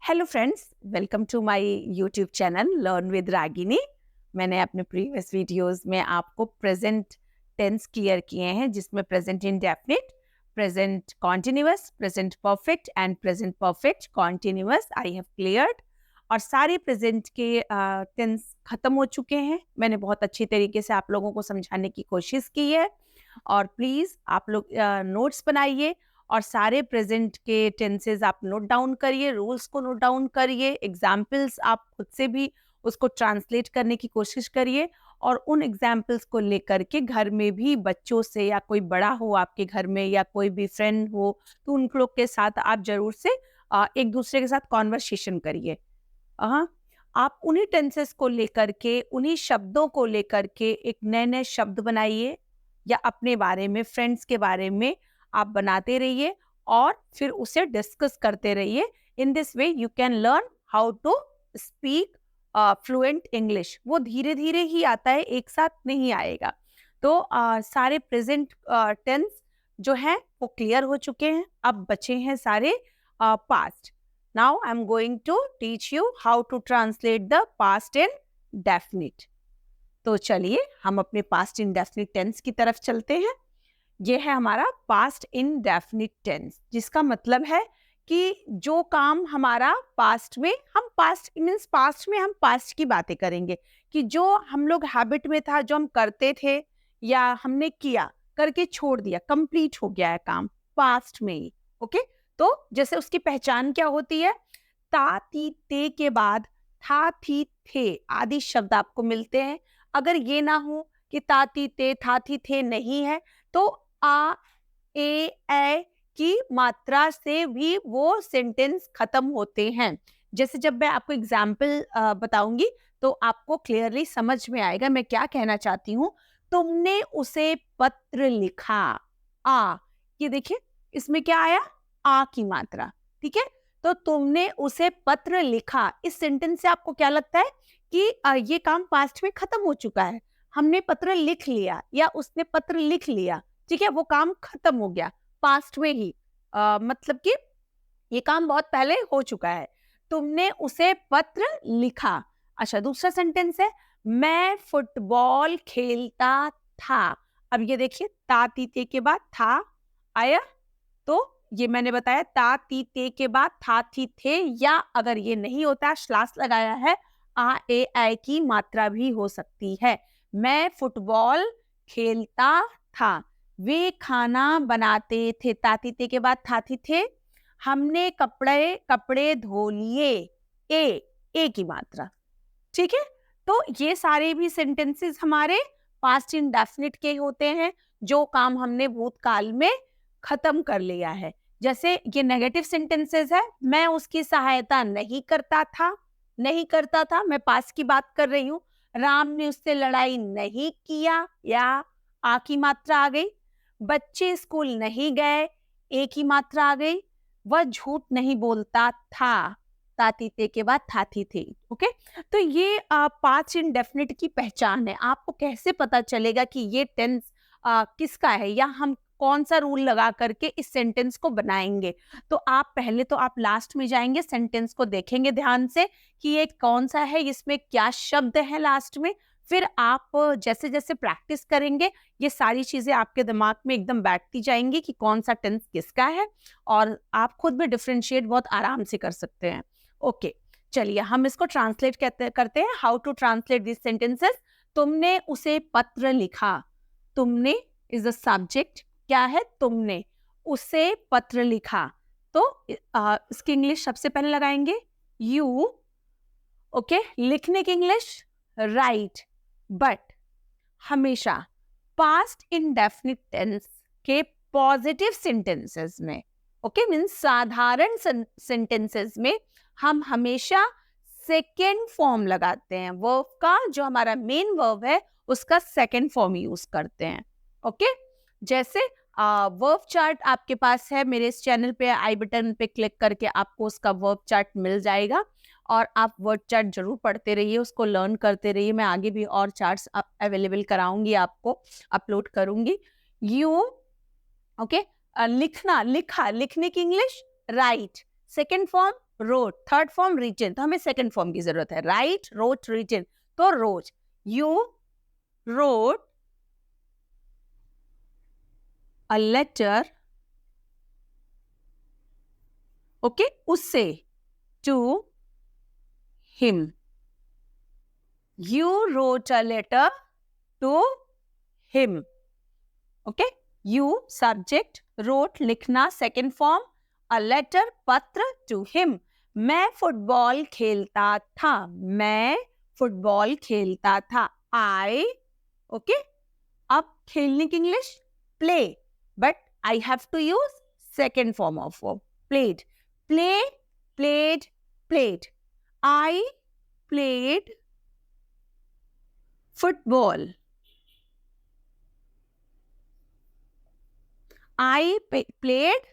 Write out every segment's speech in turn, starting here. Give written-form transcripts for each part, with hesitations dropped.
Hello friends, welcome to my YouTube channel learn with Ragini. मैंने अपने previous videos में आपको प्रेजेंट टेंस क्लियर किए हैं, जिसमें present indefinite, present continuous, present perfect and present perfect continuous I have cleared. और सारे प्रेजेंट के टेंस खत्म हो चुके हैं। मैंने बहुत अच्छी तरीके से आप लोगों को समझाने की कोशिश की है। और प्लीज़ आप लोग नोट्स बनाइए और सारे प्रेजेंट के टेंसेस आप नोट डाउन करिए, रूल्स को नोट डाउन करिए, एग्जाम्पल्स आप खुद से भी उसको ट्रांसलेट करने की कोशिश करिए। और उन एग्जाम्पल्स को लेकर के घर में भी बच्चों से, या कोई बड़ा हो आपके घर में या कोई भी फ्रेंड हो, तो उन लोग के साथ आप जरूर से एक दूसरे के साथ कॉन्वर्सेशन करिए। हाँ, आप उन्हीं टेंसेस को लेकर के, उन्हीं शब्दों को लेकर के एक नए नए शब्द बनाइए, या अपने बारे में, फ्रेंड्स के बारे में आप बनाते रहिए और फिर उसे डिस्कस करते रहिए। In this way you can learn how to speak fluent English. वो धीरे धीरे ही आता है, एक साथ नहीं आएगा। तो सारे प्रेजेंट टेंस जो है वो क्लियर हो चुके हैं। अब बचे हैं सारे past. Now I am going to teach you how to translate the past indefinite. तो चलिए हम अपने पास्ट इंडेफिनिट टेंस की तरफ चलते हैं। ये है हमारा पास्ट इंडेफिनिट टेंस, जिसका मतलब है कि जो काम हमारा पास्ट में, हम पास्ट मीन्स पास्ट में हम पास्ट की बातें करेंगे कि जो हम लोग हैबिट में था, जो हम करते थे या हमने किया, करके छोड़ दिया, कंप्लीट हो गया है काम पास्ट में ही। ओके, तो जैसे उसकी पहचान क्या होती है, ता ती ते के बाद था थी थे आदि शब्द आपको मिलते हैं। अगर ये ना हो कि ता ती ते था थी थे नहीं है, तो आ ए की मात्रा से भी वो सेंटेंस खत्म होते हैं। जैसे जब मैं आपको एग्जाम्पल बताऊंगी तो आपको क्लियरली समझ में आएगा मैं क्या कहना चाहती हूँ। तुमने उसे पत्र लिखा। आ, ये देखिए इसमें क्या आया, आ की मात्रा। ठीक है, तो तुमने उसे पत्र लिखा, इस सेंटेंस से आपको क्या लगता है कि ये काम पास्ट में खत्म हो चुका है। हमने पत्र लिख लिया या उसने पत्र लिख लिया, ठीक है, वो काम खत्म हो गया पास्ट में ही। मतलब कि ये काम बहुत पहले हो चुका है। तुमने उसे पत्र लिखा। अच्छा, दूसरा सेंटेंस है, मैं फुटबॉल खेलता था। अब ये देखिए ता ती ते के बाद था आया, तो ये मैंने बताया ता ती ते के बाद था थी थे, या अगर ये नहीं होता, श्लास लगाया है, आ ए आई की मात्रा भी हो सकती है। मैं फुटबॉल खेलता था। वे खाना बनाते थे, ताती ते के बाद थाती थे। हमने कपड़े धो लिए, ए की मात्रा। ठीक है, तो ये सारे भी सेंटेंसेस हमारे पास्ट इंडेफिनिट के होते हैं, जो काम हमने भूतकाल में खत्म कर लिया है। जैसे ये नेगेटिव सेंटेंसेस है, मैं उसकी सहायता नहीं करता था, नहीं करता था, मैं पास्ट की बात कर रही हूँ। राम ने उससे लड़ाई नहीं किया, या आ की मात्रा आ गई। बच्चे स्कूल नहीं गए, ए की मात्रा आ गई। वह झूठ नहीं बोलता था, ताती ते के बाद थाती थी। ओके, तो ये पास्ट इंडेफिनिट की पहचान है। आपको कैसे पता चलेगा कि ये टेंस किसका है, या हम कौन सा रूल लगा करके इस सेंटेंस को बनाएंगे। तो आप पहले तो आप लास्ट में जाएंगे, सेंटेंस को देखेंगे ध्यान से कि ये कौन सा है, इसमें क्या शब्द है लास्ट में। फिर आप जैसे जैसे प्रैक्टिस करेंगे, ये सारी चीजें आपके दिमाग में एकदम बैठती जाएंगी कि कौन सा टेंस किसका है, और आप खुद भी डिफरेंशिएट बहुत आराम से कर सकते हैं। ओके, चलिए हम इसको ट्रांसलेट करते हैं। How to translate this sentences. तुमने उसे पत्र लिखा। तुमने इज द सब्जेक्ट, क्या है, तुमने उसे पत्र लिखा। तो इसकी इंग्लिश सबसे पहले लगाएंगे यू। ओके, लिखने की इंग्लिश राइट। बट हमेशा पास्ट इंडेफिनिट टेंस के पॉजिटिव सेंटेंसेस में, ओके मीन्स साधारण सेंटेंसेस में, हम हमेशा सेकेंड फॉर्म लगाते हैं। वर्ब का जो हमारा मेन वर्ब है उसका सेकेंड फॉर्म यूज करते हैं। ओके, जैसे वर्ब चार्ट आपके पास है मेरे इस चैनल पे, आई बटन पे क्लिक करके आपको उसका वर्ब चार्ट मिल जाएगा, और आप वर्ड चार्ट जरूर पढ़ते रहिए, उसको लर्न करते रहिए। मैं आगे भी और चार्ट्स अवेलेबल कराऊंगी, आपको अपलोड करूंगी। यू, ओके, लिखना, लिखा, लिखने की English write. Second form wrote, third form written, तो हमें सेकंड फॉर्म की जरूरत है. Right, wrote, written. तो Rose, you wrote a letter, okay, उससे, to him. You wrote a letter to him. Okay, you subject, wrote लिखना second form, a letter पत्र, to him. मैं फुटबॉल खेलता था, मैं फुटबॉल खेलता था. आई, ओके, अब खेलने की English play, but I have to use second form of verb, played. Play, played, played. I played football. I played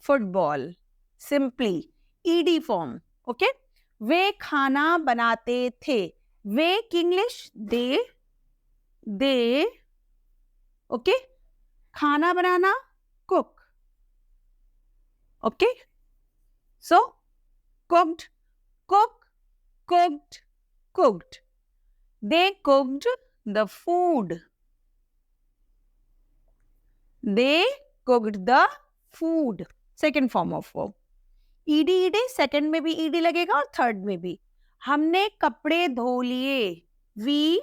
football. Simply. ED form. Okay. वे खाना बनाते थे. वे की इंग्लिश they. Okay. खाना बनाना cook. Okay. So cooked, cooked. They cooked the food. They cooked the food. Second form of verb. ED second में भी ED लगेगा और थर्ड में भी. हमने कपड़े धो लिए. We,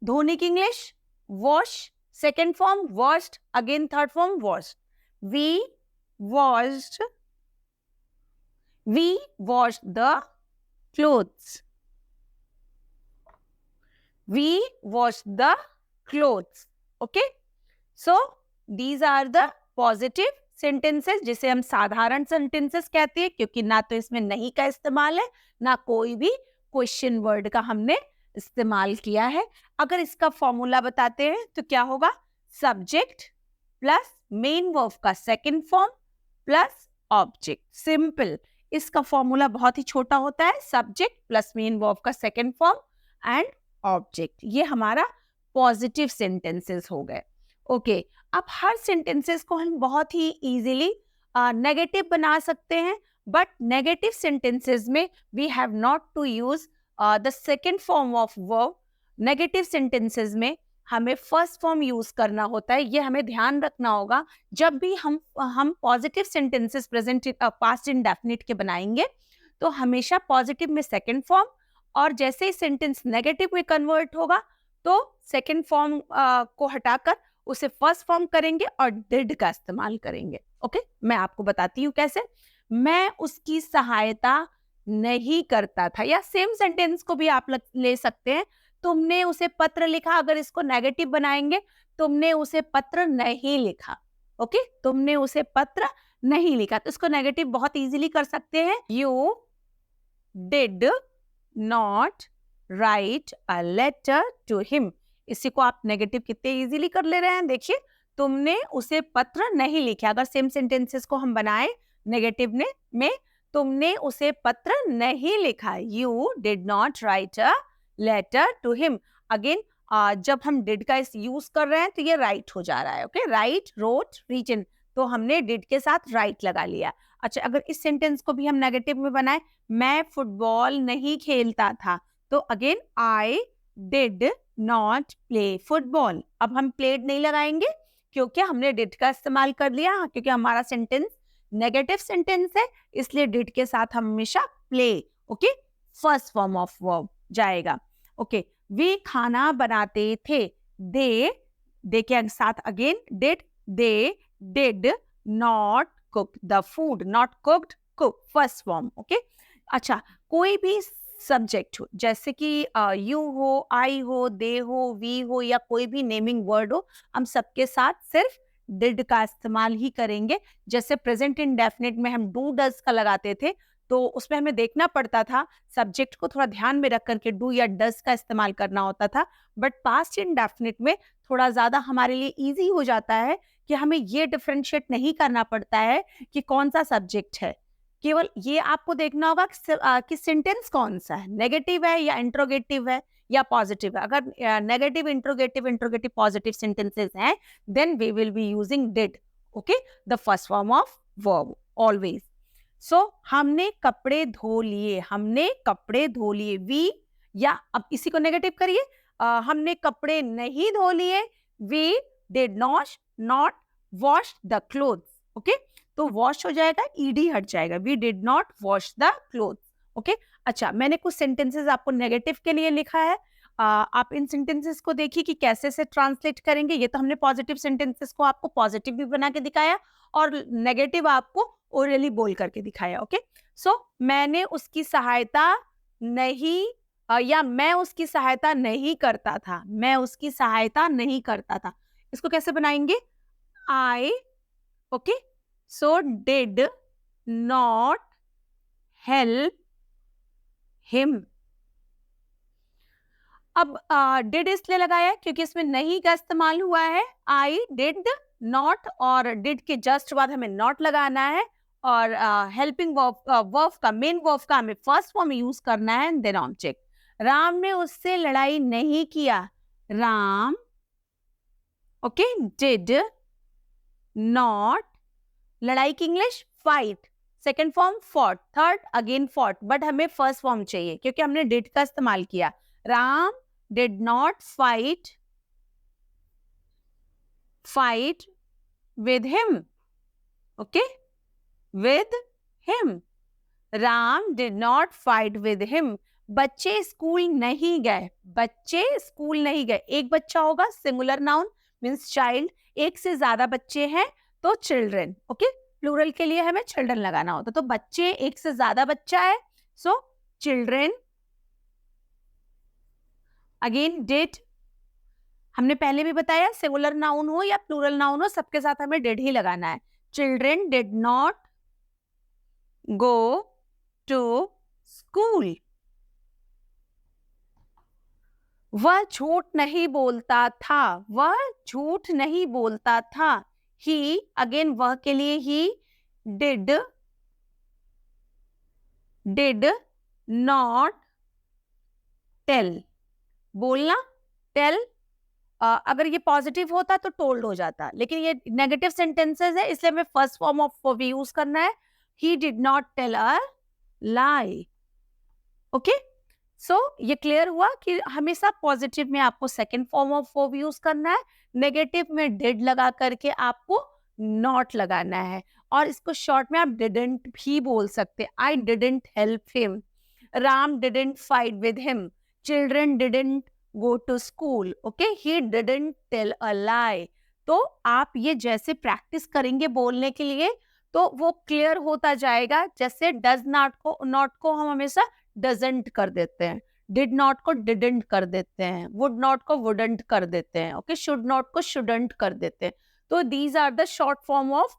धोने की English wash, second form washed, again third form washed. We washed the clothes. We washed the clothes. Okay. So these are the positive sentences, जिसे हम साधारण sentences कहते हैं, क्योंकि ना तो इसमें नहीं का इस्तेमाल है, ना कोई भी क्वेश्चन वर्ड का हमने इस्तेमाल किया है. अगर इसका फॉर्मूला बताते हैं तो क्या होगा? सब्जेक्ट प्लस मेन वर्ब का second form plus object. Simple. इसका फॉर्मूला बहुत ही छोटा होता है. सब्जेक्ट प्लस मेन वर्ब का सेकंड फॉर्म एंड ऑब्जेक्ट. ये हमारा पॉजिटिव सेंटेंसेस हो गए. ओके, अब हर सेंटेंसेस को हम बहुत ही इजीली नेगेटिव बना सकते हैं, बट नेगेटिव सेंटेंसेस में we have not to use the second form of verb. Negative sentences में हमें फर्स्ट फॉर्म यूज करना होता है. ये हमें ध्यान रखना होगा. जब भी हम positive sentences present past indefinite के बनाएंगे तो हमेशा पॉजिटिव में सेकंड फॉर्म, और जैसे ही सेंटेंस नेगेटिव में कन्वर्ट होगा तो सेकंड फॉर्म को हटाकर उसे फर्स्ट फॉर्म करेंगे और डिड का इस्तेमाल करेंगे. ओके, मैं आपको बताती हूँ कैसे. मैं उसकी सहायता नहीं करता था, या सेम सेंटेंस को भी आप ले सकते हैं. तुमने उसे पत्र लिखा, अगर इसको नेगेटिव बनाएंगे, तुमने उसे पत्र नहीं लिखा. ओके, तुमने उसे पत्र नहीं लिखा, तो इसको नेगेटिव बहुत इजीली कर सकते हैं. You did not write a letter to him. इसी को आप नेगेटिव कितने इजीली कर ले रहे हैं. देखिए, तुमने उसे पत्र नहीं लिखा. अगर सेम सेंटेंसेस को हम बनाए नेगेटिव में, तुमने उसे पत्र नहीं लिखा. You did not write a letter to him. Again जब हम डिड का यूज कर रहे हैं तो ये राइट हो जा रहा है. ओके, राइट, रोट, रिटन, तो हमने डिड के साथ राइट लगा लिया. अच्छा, अगर इस सेंटेंस को भी हम नेगेटिव में बनाए, मैं फुटबॉल नहीं खेलता था, तो again I did not play football. अब हम प्लेड नहीं लगाएंगे क्योंकि हमने डिड का इस्तेमाल कर लिया, क्योंकि हमारा सेंटेंस नेगेटिव सेंटेंस है, इसलिए डिड के साथ हम हमेशा play, okay, first form of verb जाएगा. ओके, वे खाना बनाते थे. दे के साथ again did. They did not cook the food. Not cooked, cook, first form. Okay. अच्छा, कोई भी सब्जेक्ट हो, जैसे कि यू हो, आई हो, दे हो, वी हो, या कोई भी नेमिंग वर्ड हो, हम सबके साथ सिर्फ डिड का इस्तेमाल ही करेंगे. जैसे प्रेजेंट इंडेफिनिट में हम डू डज का लगाते थे, तो उसमें हमें देखना पड़ता था, सब्जेक्ट को थोड़ा ध्यान में रख करके डू या डज का इस्तेमाल करना होता था. बट पास्ट इंडेफिनिट में थोड़ा ज्यादा हमारे लिए इजी हो जाता है कि हमें ये डिफरेंशिएट नहीं करना पड़ता है कि कौन सा सब्जेक्ट है. केवल ये आपको देखना होगा कि सेंटेंस कौन सा है, नेगेटिव है या इंट्रोगेटिव है या पॉजिटिव है. अगर नेगेटिव, इंट्रोगेटिव पॉजिटिव सेंटेंसेस हैं, then we will be using did. Okay, the first form of verb always. So हमने कपड़े धो लिए, हमने कपड़े धो लिए। वी, या अब इसी को नेगेटिव करिए, हमने कपड़े नहीं धो लिए, we did not wash the clothes. Okay, तो वॉश हो जाएगा, ईडी हट जाएगा, we did not wash the clothes. Okay, अच्छा, मैंने कुछ सेंटेंसेस आपको नेगेटिव के लिए लिखा है, आप इन सेंटेंसेस को देखिए कि कैसे से ट्रांसलेट करेंगे। ये तो हमने पॉजिटिव सेंटेंसेस को आपको पॉजिटिव भी बना के दिखाया और नेगेटिव आपको ओरली बोल करके दिखाया। ओके, सो मैंने उसकी सहायता नहीं, या मैं उसकी सहायता नहीं करता था, मैं उसकी सहायता नहीं करता था। इसको कैसे बनाएंगे? I, okay, so did not help him. अब डिड इसलिए लगाया क्योंकि इसमें नहीं का इस्तेमाल हुआ है। आई डिड नॉट, और डिड के जस्ट बाद हमें नॉट लगाना है, और हेल्पिंग वर्ब का, मेन वर्ब का हमें फर्स्ट फॉर्म यूज करना है, देन ऑब्जेक्ट। राम ने उससे लड़ाई नहीं किया, राम, ओके, डिड नॉट, लड़ाई की English fight, second form fought, third again fought, but हमें फर्स्ट फॉर्म चाहिए क्योंकि हमने डिड का इस्तेमाल किया। Ram did not fight with him. Okay, with him. Ram did not fight with him. बच्चे स्कूल नहीं गए, बच्चे स्कूल नहीं गए। एक बच्चा होगा, सिंगुलर नाउन मीन्स चाइल्ड, एक से ज्यादा बच्चे हैं तो चिल्ड्रन। ओके, प्लूरल के लिए हमें चिल्ड्रन लगाना होता, तो बच्चे एक से ज्यादा बच्चा है, सो चिल्ड्रन। अगेन डिड, हमने पहले भी बताया सिंगुलर नाउन हो या प्लूरल नाउन हो, सबके साथ हमें डिड ही लगाना है। Children did not go to school. वह झूठ नहीं बोलता था, वह झूठ नहीं बोलता था। ही, अगेन वह के लिए ही, डिड नॉट टेल, बोलना टेल, अगर ये पॉजिटिव होता तो टोल्ड हो जाता, लेकिन ये नेगेटिव सेंटेंसेस है इसलिए हमें first form of verb use करना है। He did not tell a lie. Okay, so ये क्लियर हुआ कि हमेशा पॉजिटिव में आपको second form of verb use करना है, नेगेटिव में डिड लगा करके आपको नॉट लगाना है, और इसको शॉर्ट में आप डिडंट भी बोल सकते। I didn't help him, Ram didn't fight with him, children didn't go to school, okay, he didn't tell a lie। तो आप ये जैसे प्रैक्टिस करेंगे बोलने के लिए तो वो क्लियर होता जाएगा। जैसे डज नॉट को हम हमेशा डजंट कर देते हैं, डिड नॉट को डिडंट कर देते हैं, वुड नॉट को वुडंट कर देते हैं, ओके, शुड नॉट को शुडंट कर देते हैं। तो these are the short form of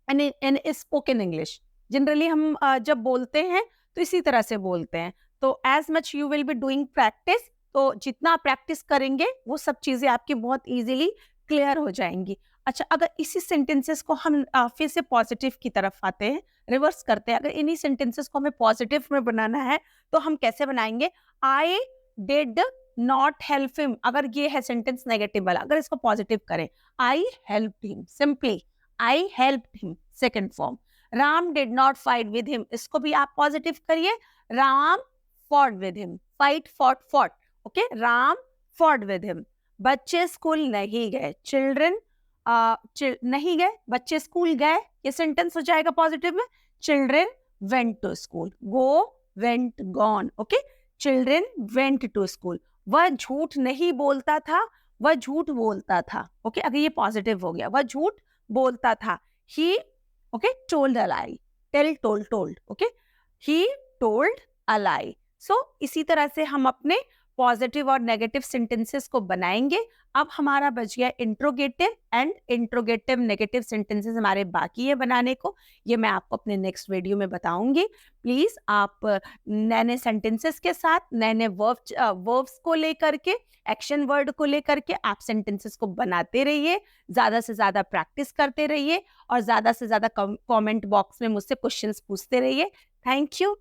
in spoken English. Generally हम जब बोलते हैं तो इसी तरह से बोलते हैं। तो as much you will be doing practice, तो जितना प्रैक्टिस करेंगे वो सब चीजें आपकी बहुत इजीली क्लियर हो जाएंगी। अच्छा, अगर इसी सेंटेंसेस को हम फिर से पॉजिटिव की तरफ आते हैं, रिवर्स करते हैं, अगर इन्हीं सेंटेंसेस को हमें पॉजिटिव में बनाना है तो हम कैसे बनाएंगे? आई डिड नॉट हेल्प हिम, अगर ये है सेंटेंस नेगेटिव वाला, अगर इसको पॉजिटिव करें, आई helped him, simply I helped him, second form. Ram did not fight with him, इसको भी आप पॉजिटिव करिए, Ram fought with him, fight fought fought, okay, Ram fought with him. बच्चे स्कूल नहीं गए, चिल्ड्रन नहीं गए, बच्चे स्कूल गए, ये सेंटेंस हो जाएगा पॉजिटिव में। Children went to school, go went gone, okay, children went to school. वह झूठ नहीं बोलता था, वह झूठ बोलता था, ओके, अगर ये पॉजिटिव हो गया, वह झूठ बोलता था। He, okay, told a lie, tell told told, okay, he told a lie. So इसी तरह से हम अपने पॉजिटिव और नेगेटिव सेंटेंसेस को बनाएंगे। अब हमारा बच गया interrogative and interrogative negative sentences हमारे बाकी है बनाने को, ये मैं आपको अपने नेक्स्ट वीडियो में बताऊंगी। प्लीज आप नए नए सेंटेंसेस के साथ नए नए वर्ब्स को लेकर के, एक्शन वर्ड को लेकर के आप सेंटेंसेस को बनाते रहिए, ज्यादा से ज्यादा प्रैक्टिस करते रहिए और ज्यादा से ज्यादा कमेंट बॉक्स में मुझसे क्वेश्चंस पूछते रहिए। Thank you.